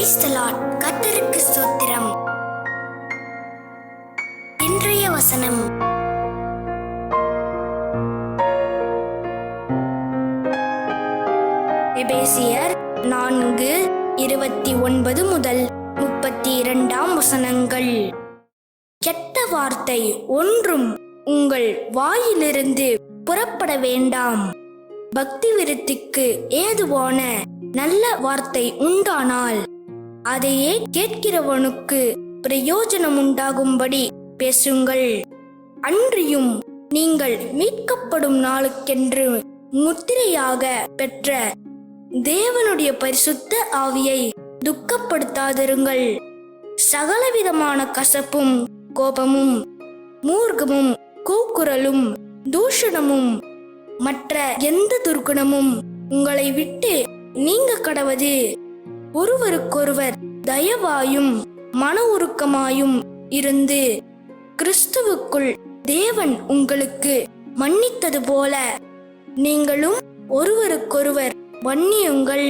Praise the Lord. கர்த்தருக்கு ஸ்தோத்திரம். இன்றைய வசனம் எபேசியர் 4:29 முதல் 32 வசனங்கள். கெட்ட வார்த்தை ஒன்றும் உங்கள் வாயிலிருந்து புறப்பட வேண்டாம். பக்தி விருத்திக்கு ஏதுவான நல்ல வார்த்தை உண்டானால் அதையே கேட்கிறவனுக்கு பிரயோஜனம் உண்டாகும்படி பேசுங்கள். அன்றியும் நீங்கள் மீட்கப்படும் நாளுக்கென்று முத்திரையாக பெற்ற தேவனுடைய பரிசுத்த ஆவியை துக்கப்படுத்தாதிருங்கள். சகலவிதமான கசப்பும் கோபமும் மூர்க்கமும் கூக்குரலும் தூஷணமும் மற்ற எந்த துர்க்குணமும் உங்களை விட்டு நீங்க கடவது. ஒருவருக்கொருவர் தயவாயும் மன உருக்கமாயும் இருந்து கிறிஸ்துவுக்குள் தேவன் உங்களுக்கு மன்னித்தது போல நீங்களும் ஒருவருக்கொருவர் மன்னியுங்கள்.